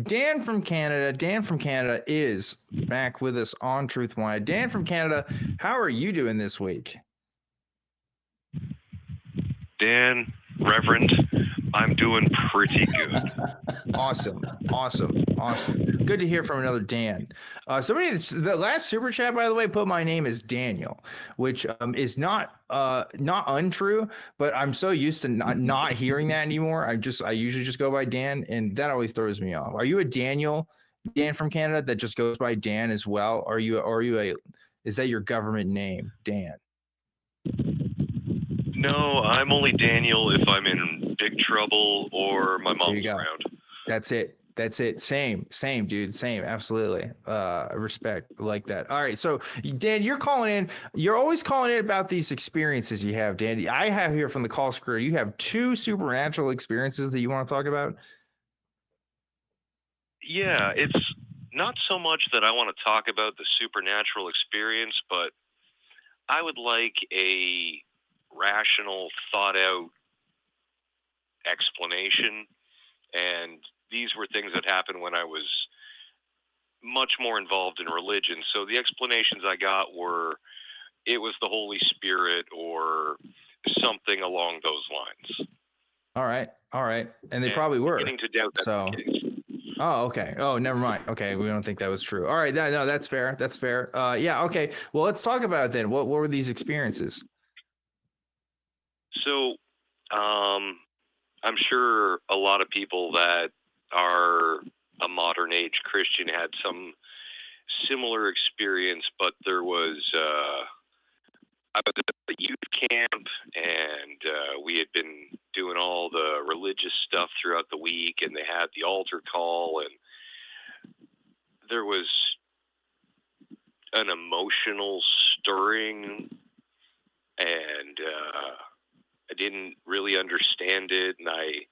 Dan from Canada. Dan from Canada is back with us on Truth Wanted. Dan from Canada, how are you doing this week? Dan, Reverend, I'm doing pretty good. Awesome. Good to hear from another Dan. Somebody, the last super chat, by the way, put my name as Daniel, which is not untrue, but I'm so used to not hearing that anymore. I usually just go by Dan, and that always throws me off. Are you a Daniel, Dan from Canada, that just goes by Dan as well? Is that your government name, Dan? No, I'm only Daniel if I'm in big trouble or my mom's around. That's it. Same, dude. Same. Absolutely. Respect like that. All right. So, Dan, you're calling in. You're always calling in about these experiences you have, Dan. I have here from the call screen. You have 2 supernatural experiences that you want to talk about. Yeah, it's not so much that I want to talk about the supernatural experience, but I would like a rational, thought out explanation. And these were things that happened when I was much more involved in religion. So the explanations I got were it was the Holy Spirit or something along those lines. All right. And they probably were. Beginning to doubt that's the case. Oh, okay. Oh, never mind. Okay, we don't think that was true. All right, no, that's fair. Yeah, okay. Well, let's talk about it then. What were these experiences? So, I'm sure a lot of people that are a modern age Christian had some similar experience, but there was I was at a youth camp, and we had been doing all the religious stuff throughout the week, and they had the altar call, and there was an emotional stirring, and I didn't really understand it, and I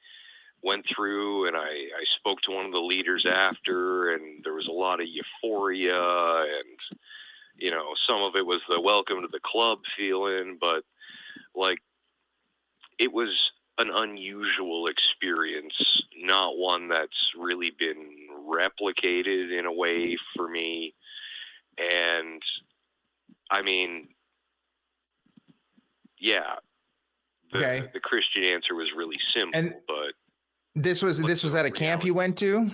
went through and I spoke to one of the leaders after, and there was a lot of euphoria, and some of it was the welcome to the club feeling, but like it was an unusual experience, not one that's really been replicated in a way for me. And I mean, yeah, the Christian answer was really simple, but this was at a camp you went to?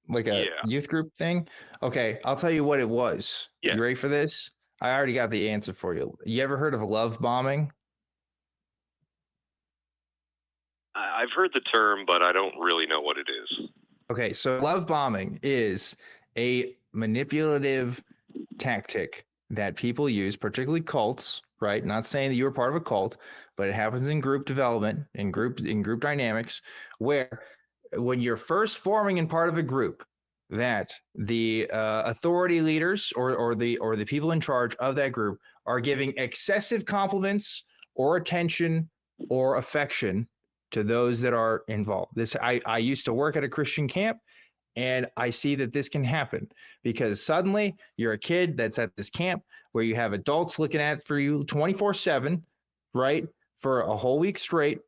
Like a youth group thing? Okay, I'll tell you what it was. Yeah. You ready for this? I already got the answer for you. You ever heard of love bombing? I've heard the term, but I don't really know what it is. Okay, so love bombing is a manipulative tactic that people use, particularly cults, right? Not saying that you were part of a cult, but it happens in group development, in group dynamics, where when you're first forming in part of a group, that the authority leaders or the people in charge of that group are giving excessive compliments or attention or affection to those that are involved. I used to work at a Christian camp, and I see that this can happen because suddenly you're a kid that's at this camp where you have adults looking at for you 24/7, right? For a whole week straight,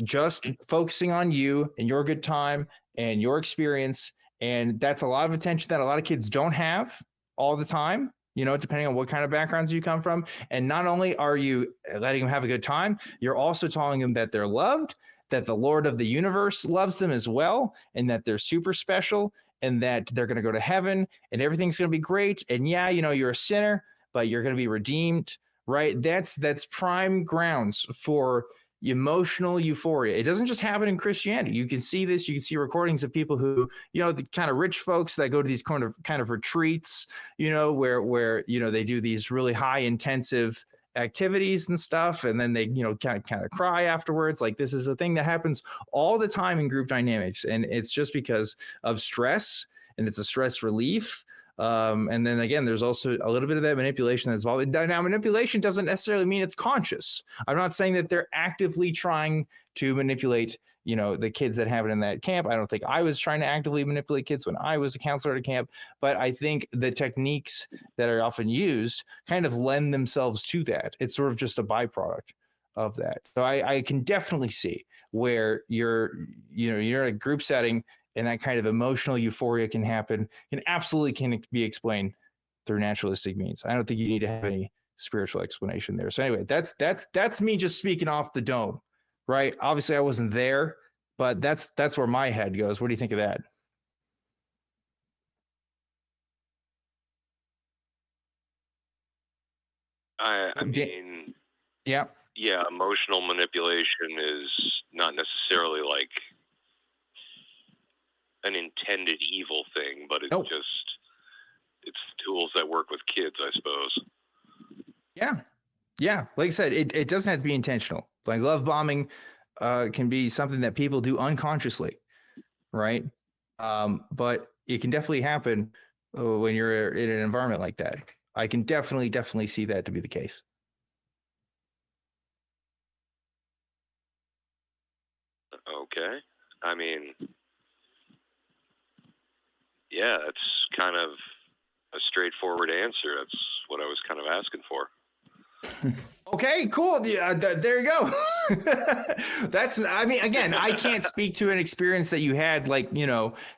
just focusing on you and your good time and your experience. And that's a lot of attention that a lot of kids don't have all the time, depending on what kind of backgrounds you come from. And not only are you letting them have a good time, you're also telling them that they're loved, that the Lord of the universe loves them as well, and that they're super special, and that they're going to go to heaven, and everything's going to be great. And yeah, you're a sinner, but you're going to be redeemed, right? That's prime grounds for emotional euphoria. It doesn't just happen in Christianity. You can see this. You can see recordings of people who, the kind of rich folks that go to these kind of retreats, where they do these really high intensive activities and stuff, and then they kind of cry afterwards. Like, this is a thing that happens all the time in group dynamics, and it's just because of stress, and it's a stress relief. And then again, there's also a little bit of that manipulation that's involved. Now, manipulation doesn't necessarily mean it's conscious. I'm not saying that they're actively trying to manipulate the kids that have it in that camp. I don't think I was trying to actively manipulate kids when I was a counselor at a camp, but I think the techniques that are often used kind of lend themselves to that. It's sort of just a byproduct of that. So I can definitely see where you're in a group setting and that kind of emotional euphoria can absolutely be explained through naturalistic means. I don't think you need to have any spiritual explanation there. So anyway, that's me just speaking off the dome, right? Obviously I wasn't there, but that's where my head goes. What do you think of that? I mean, yeah, emotional manipulation is not necessarily like an intended evil thing, but it's it's tools that work with kids, I suppose. Yeah. Like I said, it doesn't have to be intentional. Like love bombing can be something that people do unconsciously, right? But it can definitely happen when you're in an environment like that. I can definitely see that to be the case. Okay. I mean, yeah, that's kind of a straightforward answer. That's what I was kind of asking for. Okay, cool. Yeah, there you go. I mean, again, I can't speak to an experience that you had like,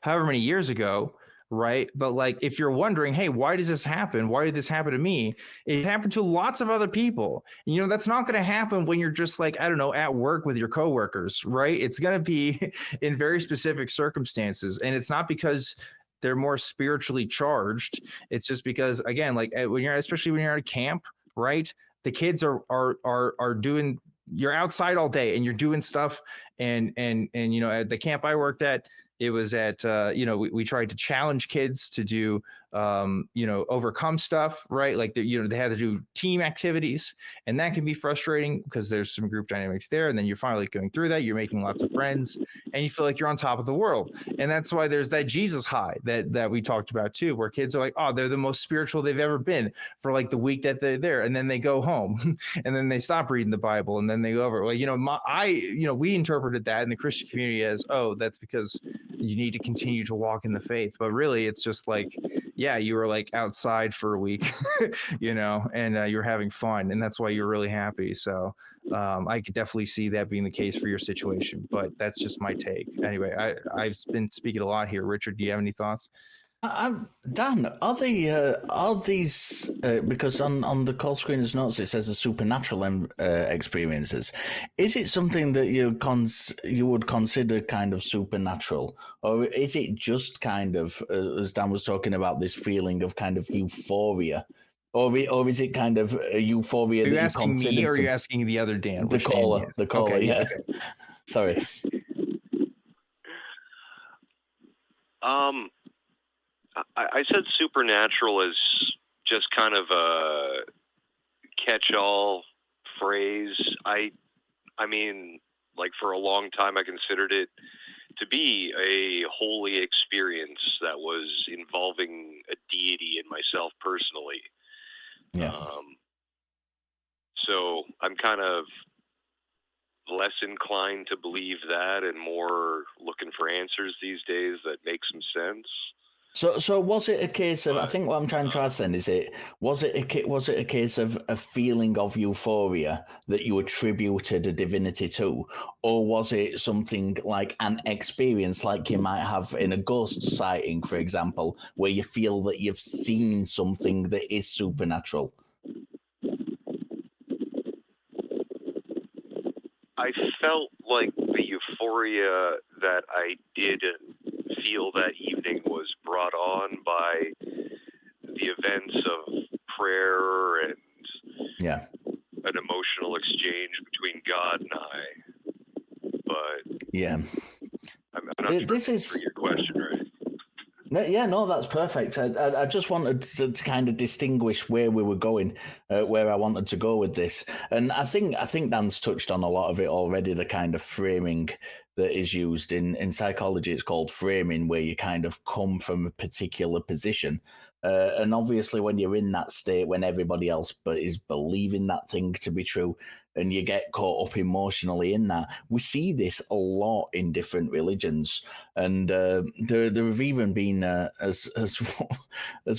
however many years ago, right? But like, if you're wondering, hey, why does this happen? Why did this happen to me? It happened to lots of other people. That's not going to happen when you're just like, I don't know, at work with your coworkers, right? It's going to be in very specific circumstances. And it's not because they're more spiritually charged. It's just because, again, like especially when you're at a camp, right? The kids are doing, you're outside all day and you're doing stuff, and at the camp I worked at, it was at we tried to challenge kids to do overcome stuff, right? Like they had to do team activities, and that can be frustrating because there's some group dynamics there, and then you're finally going through that, you're making lots of friends, and you feel like you're on top of the world. And that's why there's that Jesus high that we talked about too, where kids are like, oh, they're the most spiritual they've ever been for like the week that they're there, and then they go home and then they stop reading the Bible, and then they go over, well, we interpreted that in the Christian community as, oh, that's because you need to continue to walk in the faith. But really it's just like, yeah, you were like outside for a week, and you're having fun, and that's why you're really happy. So I could definitely see that being the case for your situation, but that's just my take. Anyway, I've been speaking a lot here. Richard, do you have any thoughts? Dan, are these because on the call screener's notes it says the supernatural experiences? Is it something that you would consider kind of supernatural, or is it just kind of as Dan was talking about, this feeling of kind of euphoria, or is it kind of a euphoria? Are you asking me, or are you asking the other Dan? The caller, okay, yeah. Okay. Sorry. I said supernatural is just kind of a catch-all phrase. I mean, like for a long time, I considered it to be a holy experience that was involving a deity and myself personally. Yeah. So I'm kind of less inclined to believe that and more looking for answers these days that make some sense. So was it a case of? I think what I'm trying to understand is was it a case of a feeling of euphoria that you attributed a divinity to, or was it something like an experience, like you might have in a ghost sighting, for example, where you feel that you've seen something that is supernatural? I felt like the euphoria that I did feel that evening was brought on by the events of prayer and an emotional exchange between God and I. But yeah, I'm not sure this is your question, right? Yeah, no, that's perfect. I just wanted to kind of distinguish where we were going, where I wanted to go with this. And I think Dan's touched on a lot of it already, the kind of framing that is used in psychology. It's called framing, where you kind of come from a particular position. And obviously when you're in that state, when everybody else is believing that thing to be true, and you get caught up emotionally in that. We see this a lot in different religions, and there have even been as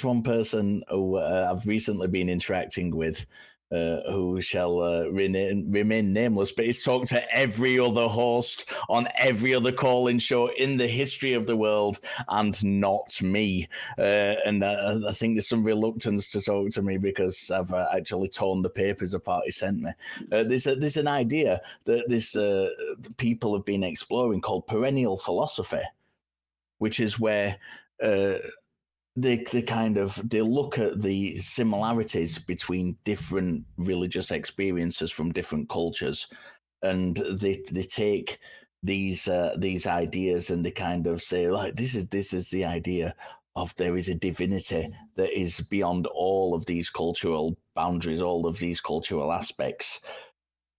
one person who I've recently been interacting with. who shall remain nameless, but he's talked to every other host on every other call-in show in the history of the world, and not me. And I think there's some reluctance to talk to me because I've actually torn the papers apart he sent me. There's an idea that this people have been exploring called perennial philosophy, which is where they look at the similarities between different religious experiences from different cultures, and they take these ideas and they kind of say, like, this is the idea of there is a divinity that is beyond all of these cultural boundaries, all of these cultural aspects.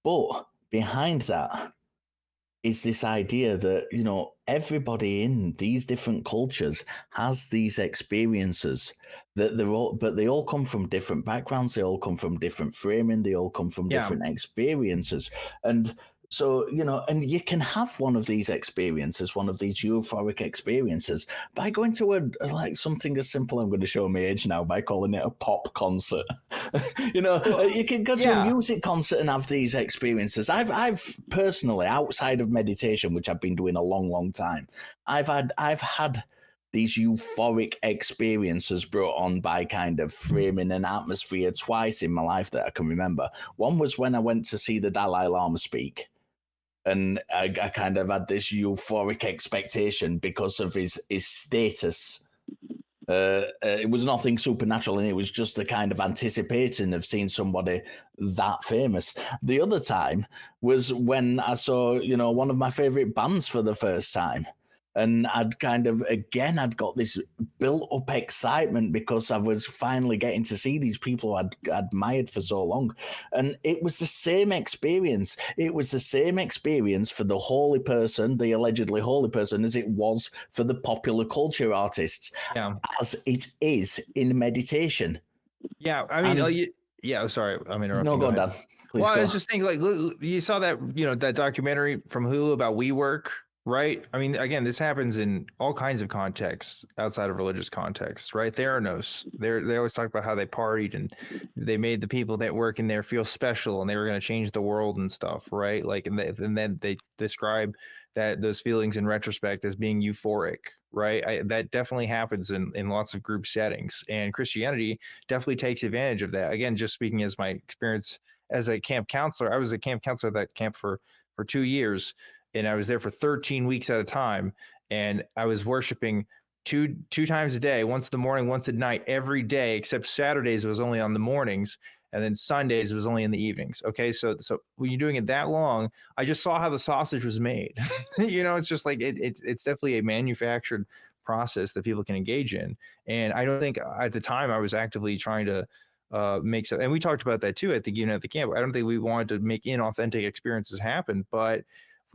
But behind that is this idea that, you know, everybody in these different cultures has these experiences that they all come from different backgrounds, they all come from different framing, they all come from different experiences. And so, you know, and you can have one of these experiences, one of these euphoric experiences, by going to like something as simple, I'm going to show my age now by calling it a pop concert. You know, you can go to a music concert and have these experiences. I've personally, outside of meditation, which I've been doing a long time, I've had these euphoric experiences brought on by kind of framing an atmosphere twice in my life that I can remember. One was when I went to see the Dalai Lama speak. And I kind of had this euphoric expectation because of his status. It was nothing supernatural, and it was just the kind of anticipating of seeing somebody that famous. The other time was when I saw, you know, one of my favorite bands for the first time. And I'd got this built-up excitement because I was finally getting to see these people I'd admired for so long. And it was the same experience. It was the same experience for the holy person, the allegedly holy person, as it was for the popular culture artists, as it is in meditation. Yeah, I mean, sorry, I'm interrupting. No, go on, Dan. Please I go. was just thinking, like, look, you saw that, you know, that documentary from Hulu about WeWork, right? I mean, again, this happens in all kinds of contexts outside of religious contexts, right? Theranos, they always talk about how they partied and they made the people that work in there feel special and they were going to change the world and stuff, right? Like, and then they describe those feelings in retrospect as being euphoric, right? That definitely happens in lots of group settings, and Christianity definitely takes advantage of that. Again, just speaking as my experience as a camp counselor, I was a camp counselor at that camp for 2 years. And I was there for 13 weeks at a time. And I was worshiping two times a day, once in the morning, once at night, every day, except Saturdays was only on the mornings. And then Sundays was only in the evenings. Okay. So when you're doing it that long, I just saw how the sausage was made. You know, it's just like, it's definitely a manufactured process that people can engage in. And I don't think at the time I was actively trying to make so, and we talked about that too at the camp. I don't think we wanted to make inauthentic experiences happen, but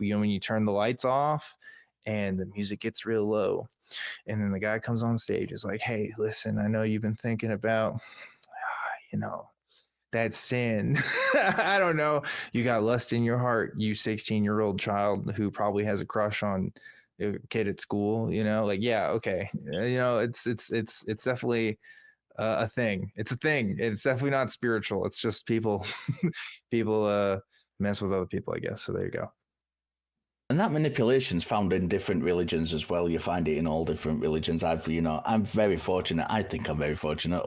you know, when you turn the lights off and the music gets real low and then the guy comes on stage, is like, hey, listen, I know you've been thinking about, you know, that sin. I don't know. You got lust in your heart, you 16-year-old child who probably has a crush on a kid at school, you know, like, yeah, okay. You know, it's definitely a thing. It's a thing. It's definitely not spiritual. It's just people mess with other people, I guess. So there you go. And that manipulation's found in different religions as well. You find it in all different religions. I'm very fortunate. I think I'm very fortunate.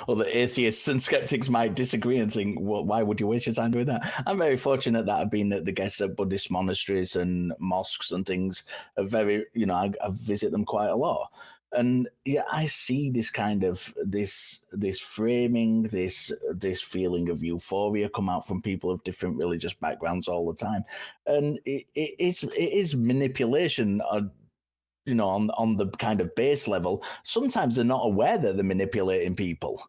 Other atheists and skeptics might disagree and think, well, why would you waste your time doing that? I'm very fortunate that I've been at the guests at Buddhist monasteries and mosques and things. I visit them quite a lot. And yeah, I see this kind of this framing, this feeling of euphoria come out from people of different religious backgrounds all the time, and it is manipulation. You know, on the kind of base level. Sometimes they're not aware that they're manipulating people.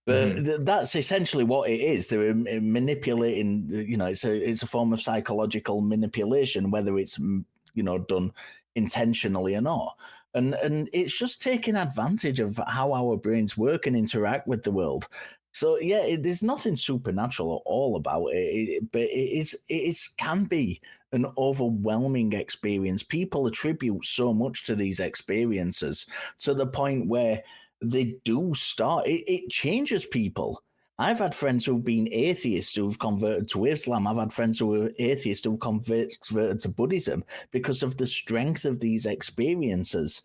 But that's essentially what it is. They're manipulating. You know, it's a form of psychological manipulation, whether it's, you know, done intentionally or not. And it's just taking advantage of how our brains work and interact with the world. So yeah, there's nothing supernatural at all about it, but it can be an overwhelming experience. People attribute so much to these experiences to the point where they do start. It changes people. I've had friends who've been atheists who've converted to Islam. I've had friends who are atheists who've converted to Buddhism because of the strength of these experiences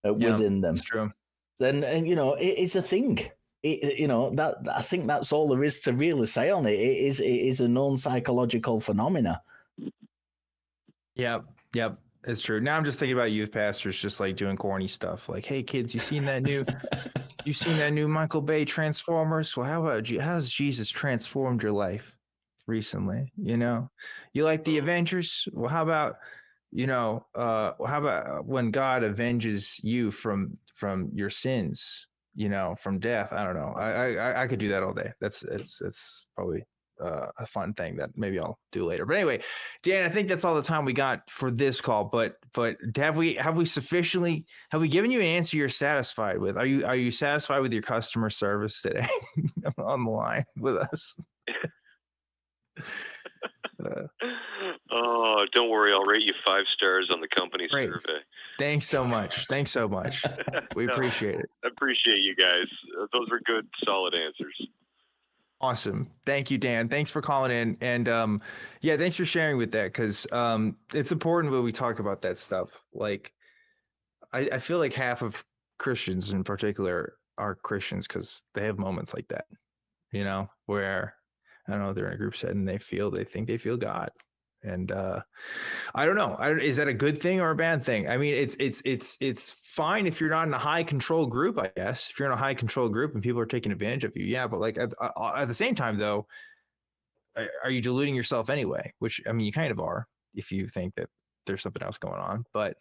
within them. That's true. Then, and you know, it is a thing. That I think that's all there is to really say on it. It is a known psychological phenomena. Yep. It's true. Now I'm just thinking about youth pastors just like doing corny stuff. Like, hey kids, you seen that new Michael Bay Transformers? Well, how's Jesus transformed your life recently? You know, you like the Avengers? Well, how about when God avenges you from your sins, from death? I don't know. I could do that all day. That's probably a fun thing that maybe I'll do later. But anyway, Dan, I think that's all the time we got for this call. But have we given you an answer you're satisfied with? Are you satisfied with your customer service today on the line with us? Oh, don't worry. I'll rate you 5 stars on the company Great. survey. Thanks so much. We appreciate it. I appreciate you guys. Those were good, solid answers. Awesome. Thank you, Dan. Thanks for calling in. And thanks for sharing with that, because it's important when we talk about that stuff. Like, I feel like half of Christians in particular are Christians because they have moments like that, where, I don't know, they're in a group setting, they think they feel God. And I don't know. Is that a good thing or a bad thing? I mean, it's fine if you're not in a high control group, I guess. If you're in a high control group and people are taking advantage of you, yeah. But like at the same time, though, are you deluding yourself anyway? Which, I mean, you kind of are if you think that there's something else going on. But